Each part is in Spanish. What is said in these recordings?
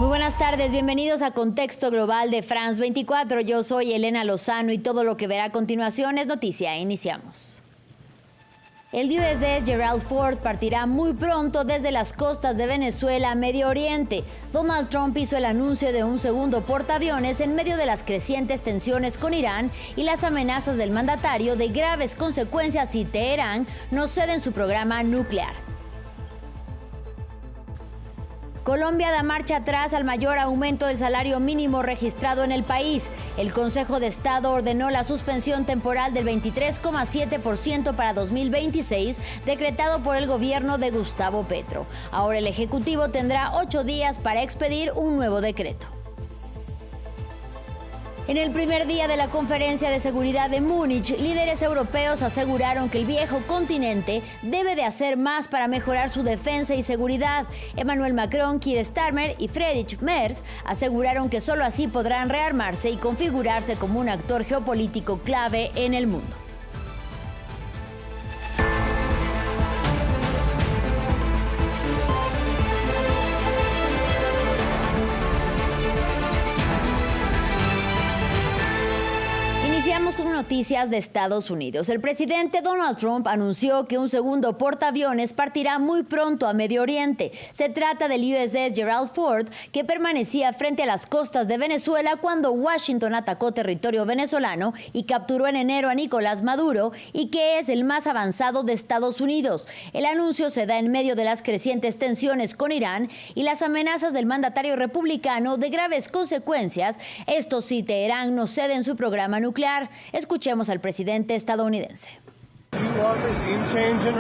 Muy buenas tardes, bienvenidos a Contexto Global de France 24. Yo soy Elena Lozano y todo lo que verá a continuación es noticia. Iniciamos. El USS Gerald Ford partirá muy pronto desde las costas de Venezuela a Medio Oriente. Donald Trump hizo el anuncio de un segundo portaaviones en medio de las crecientes tensiones con Irán y las amenazas del mandatario de graves consecuencias si Teherán no cede en su programa nuclear. Colombia da marcha atrás al mayor aumento del salario mínimo registrado en el país. El Consejo de Estado ordenó la suspensión temporal del 23,7% para 2026, decretado por el gobierno de Gustavo Petro. Ahora el Ejecutivo tendrá 8 días para expedir un nuevo decreto. En el primer día de la Conferencia de Seguridad de Múnich, líderes europeos aseguraron que el viejo continente debe de hacer más para mejorar su defensa y seguridad. Emmanuel Macron, Keir Starmer y Friedrich Merz aseguraron que solo así podrán rearmarse y configurarse como un actor geopolítico clave en el mundo. Iniciamos con noticias de Estados Unidos. El presidente Donald Trump anunció que un segundo portaaviones partirá muy pronto a Medio Oriente. Se trata del USS Gerald Ford, que permanecía frente a las costas de Venezuela cuando Washington atacó territorio venezolano y capturó en enero a Nicolás Maduro, y que es el más avanzado de Estados Unidos. El anuncio se da en medio de las crecientes tensiones con Irán y las amenazas del mandatario republicano de graves consecuencias. Esto si Teherán no cede en su programa nuclear. Escuchemos al presidente estadounidense.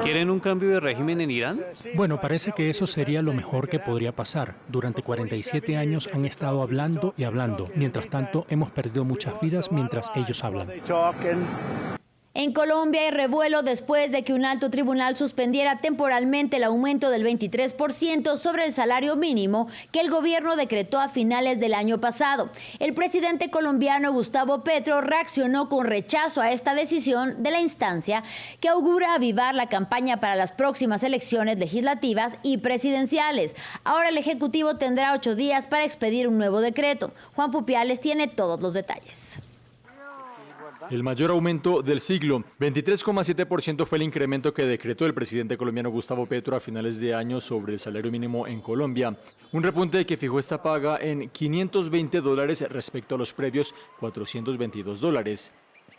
¿Quieren un cambio de régimen en Irán? Bueno, parece que eso sería lo mejor que podría pasar. Durante 47 años han estado hablando y hablando. Mientras tanto, hemos perdido muchas vidas mientras ellos hablan. En Colombia hay revuelo después de que un alto tribunal suspendiera temporalmente el aumento del 23% sobre el salario mínimo que el gobierno decretó a finales del año pasado. El presidente colombiano Gustavo Petro reaccionó con rechazo a esta decisión de la instancia, que augura avivar la campaña para las próximas elecciones legislativas y presidenciales. Ahora el Ejecutivo tendrá 8 días para expedir un nuevo decreto. Juan Pupiales tiene todos los detalles. El mayor aumento del siglo, 23,7% fue el incremento que decretó el presidente colombiano Gustavo Petro a finales de año sobre el salario mínimo en Colombia. Un repunte que fijó esta paga en $520 respecto a los previos $422.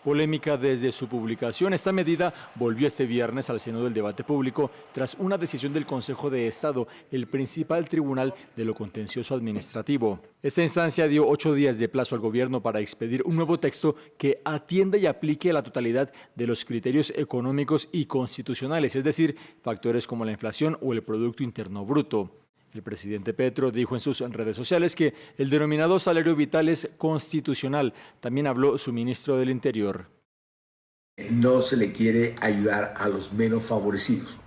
Polémica desde su publicación, esta medida volvió este viernes al seno del debate público tras una decisión del Consejo de Estado, el principal tribunal de lo contencioso administrativo. Esta instancia dio 8 días de plazo al gobierno para expedir un nuevo texto que atienda y aplique la totalidad de los criterios económicos y constitucionales, es decir, factores como la inflación o el Producto Interno Bruto. El presidente Petro dijo en sus redes sociales que el denominado salario vital es constitucional. También habló su ministro del Interior. No se le quiere ayudar a los menos favorecidos,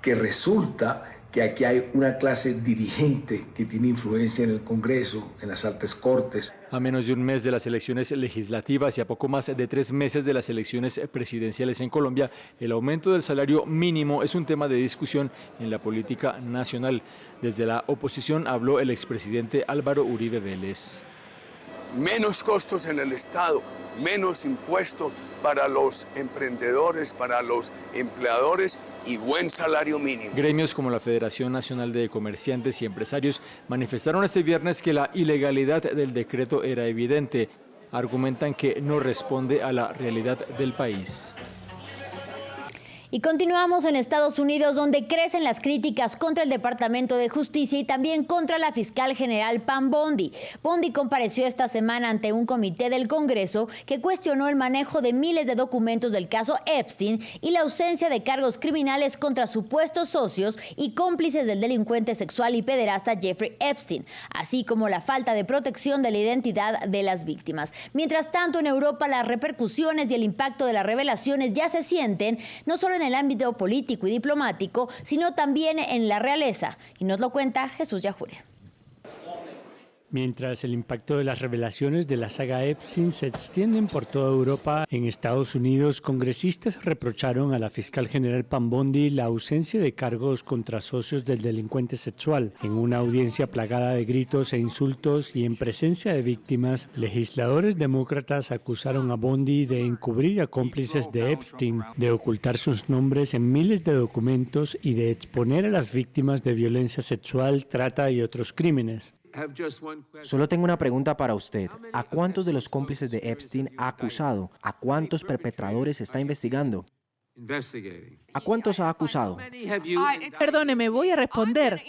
que resulta que aquí hay una clase dirigente que tiene influencia en el Congreso, en las altas cortes. A menos de un mes de las elecciones legislativas y a poco más de 3 meses de las elecciones presidenciales en Colombia, el aumento del salario mínimo es un tema de discusión en la política nacional. Desde la oposición habló el expresidente Álvaro Uribe Vélez. Menos costos en el Estado, menos impuestos para los emprendedores, para los empleadores y buen salario mínimo. Gremios como la Federación Nacional de Comerciantes y Empresarios manifestaron este viernes que la ilegalidad del decreto era evidente. Argumentan que no responde a la realidad del país. Y continuamos en Estados Unidos, donde crecen las críticas contra el Departamento de Justicia y también contra la fiscal general Pam Bondi. Bondi compareció esta semana ante un comité del Congreso que cuestionó el manejo de miles de documentos del caso Epstein y la ausencia de cargos criminales contra supuestos socios y cómplices del delincuente sexual y pederasta Jeffrey Epstein, así como la falta de protección de la identidad de las víctimas. Mientras tanto, en Europa las repercusiones y el impacto de las revelaciones ya se sienten, no solo en el ámbito político y diplomático, sino también en la realeza. Y nos lo cuenta Jesús Yajure. Mientras el impacto de las revelaciones de la saga Epstein se extienden por toda Europa, en Estados Unidos, congresistas reprocharon a la fiscal general Pam Bondi la ausencia de cargos contra socios del delincuente sexual. En una audiencia plagada de gritos e insultos y en presencia de víctimas, legisladores demócratas acusaron a Bondi de encubrir a cómplices de Epstein, de ocultar sus nombres en miles de documentos y de exponer a las víctimas de violencia sexual, trata y otros crímenes. Solo tengo una pregunta para usted. ¿A cuántos de los cómplices de Epstein ha acusado? ¿A cuántos perpetradores está investigando? ¿A cuántos ha acusado? Perdóneme, voy a responder.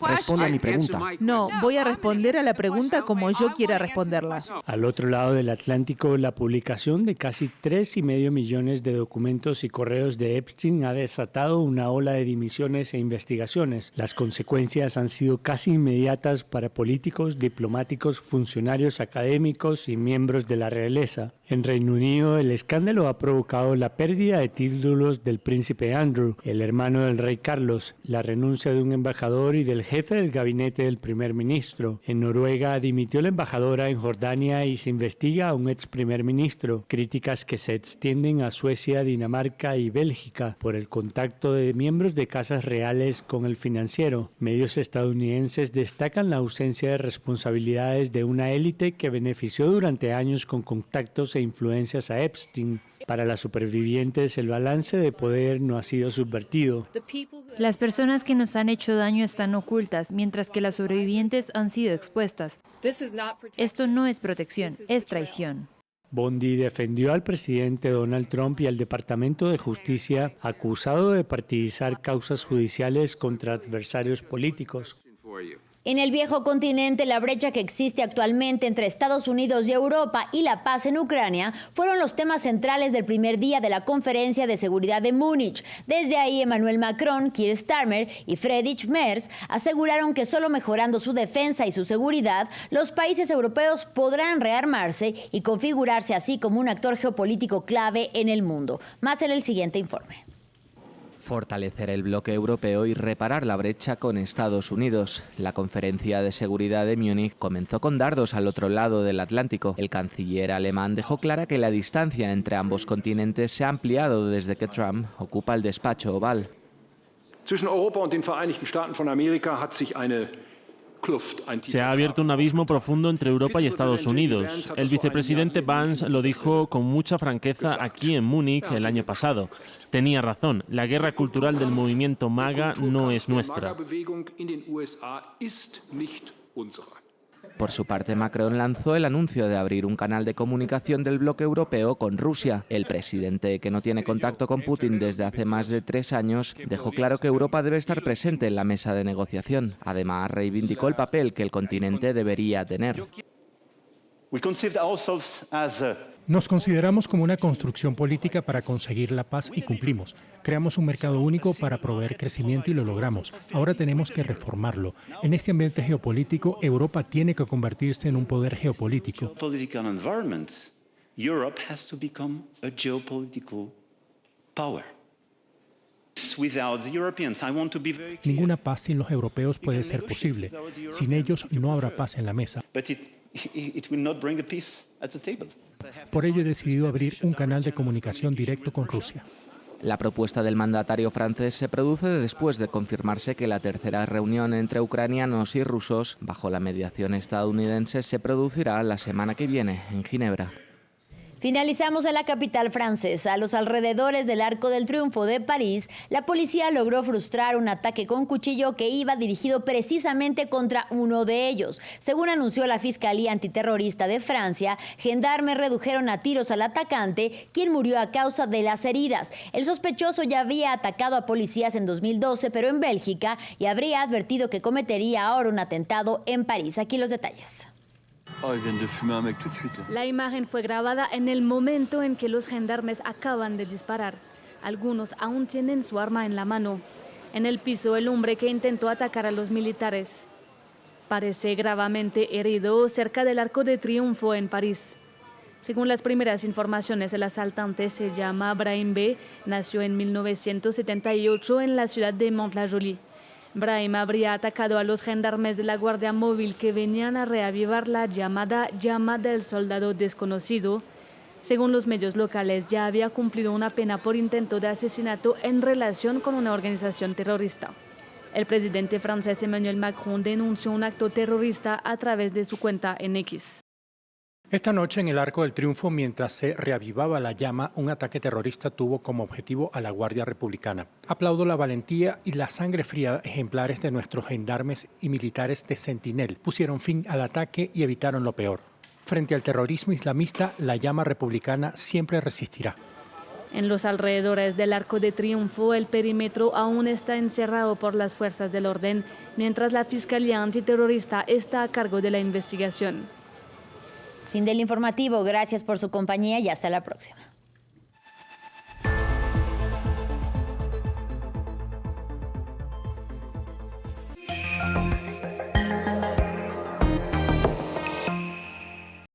Responda a mi pregunta. No, voy a responder a la pregunta como yo quiera responderla. Al otro lado del Atlántico, la publicación de casi 3,5 millones de documentos y correos de Epstein ha desatado una ola de dimisiones e investigaciones. Las consecuencias han sido casi inmediatas para políticos, diplomáticos, funcionarios académicos y miembros de la realeza. En Reino Unido, el escándalo ha provocado la pérdida de títulos del príncipe Andrew, el hermano del rey Carlos, la renuncia de un embajador y del jefe del gabinete del primer ministro. En Noruega dimitió la embajadora en Jordania y se investiga a un ex primer ministro. Críticas que se extienden a Suecia, Dinamarca y Bélgica por el contacto de miembros de casas reales con el financiero. Medios estadounidenses destacan la ausencia de responsabilidades de una élite que benefició durante años con contactos e influencias a Epstein. Para las supervivientes, el balance de poder no ha sido subvertido. Las personas que nos han hecho daño están ocultas, mientras que las sobrevivientes han sido expuestas. Esto no es protección, es traición. Bondi defendió al presidente Donald Trump y al Departamento de Justicia, acusado de partidizar causas judiciales contra adversarios políticos. En el viejo continente, la brecha que existe actualmente entre Estados Unidos y Europa y la paz en Ucrania fueron los temas centrales del primer día de la Conferencia de Seguridad de Múnich. Desde ahí, Emmanuel Macron, Keir Starmer y Friedrich Merz aseguraron que solo mejorando su defensa y su seguridad, los países europeos podrán rearmarse y configurarse así como un actor geopolítico clave en el mundo. Más en el siguiente informe. Fortalecer el bloque europeo y reparar la brecha con Estados Unidos. La conferencia de seguridad de Múnich comenzó con dardos al otro lado del Atlántico. El canciller alemán dejó clara que la distancia entre ambos continentes se ha ampliado desde que Trump ocupa el despacho oval. Zwischen Europa und den Vereinigten Staaten von Amerika hat sich eine Se ha abierto un abismo profundo entre Europa y Estados Unidos. El vicepresidente Vance lo dijo con mucha franqueza aquí en Múnich el año pasado. Tenía razón, la guerra cultural del movimiento MAGA no es nuestra. Por su parte, Macron lanzó el anuncio de abrir un canal de comunicación del bloque europeo con Rusia. El presidente, que no tiene contacto con Putin desde hace más de 3 años, dejó claro que Europa debe estar presente en la mesa de negociación. Además, reivindicó el papel que el continente debería tener. Nos consideramos como una construcción política para conseguir la paz y cumplimos. Creamos un mercado único para proveer crecimiento y lo logramos. Ahora tenemos que reformarlo. En este ambiente geopolítico, Europa tiene que convertirse en un poder geopolítico. Ninguna paz sin los europeos puede ser posible. Sin ellos no habrá paz en la mesa. Por ello he decidido abrir un canal de comunicación directo con Rusia. La propuesta del mandatario francés se produce después de confirmarse que la tercera reunión entre ucranianos y rusos, bajo la mediación estadounidense, se producirá la semana que viene en Ginebra. Finalizamos en la capital francesa. A los alrededores del Arco del Triunfo de París, la policía logró frustrar un ataque con cuchillo que iba dirigido precisamente contra uno de ellos. Según anunció la Fiscalía Antiterrorista de Francia, gendarmes redujeron a tiros al atacante, quien murió a causa de las heridas. El sospechoso ya había atacado a policías en 2012, pero en Bélgica, y habría advertido que cometería ahora un atentado en París. Aquí los detalles. La imagen fue grabada en el momento en que los gendarmes acaban de disparar. Algunos aún tienen su arma en la mano. En el piso, el hombre que intentó atacar a los militares parece gravemente herido cerca del Arco de Triunfo en París. Según las primeras informaciones, el asaltante se llama Brahim B. Nació en 1978 en la ciudad de Mantes-la-Jolie. Brahim habría atacado a los gendarmes de la Guardia Móvil que venían a reavivar la llamada llama del soldado desconocido. Según los medios locales, ya había cumplido una pena por intento de asesinato en relación con una organización terrorista. El presidente francés Emmanuel Macron denunció un acto terrorista a través de su cuenta en X. Esta noche en el Arco del Triunfo, mientras se reavivaba la llama, un ataque terrorista tuvo como objetivo a la Guardia Republicana. Aplaudo la valentía y la sangre fría ejemplares de nuestros gendarmes y militares de Sentinel. Pusieron fin al ataque y evitaron lo peor. Frente al terrorismo islamista, la llama republicana siempre resistirá. En los alrededores del Arco de Triunfo, el perímetro aún está encerrado por las fuerzas del orden, mientras la Fiscalía Antiterrorista está a cargo de la investigación. Fin del informativo. Gracias por su compañía y hasta la próxima.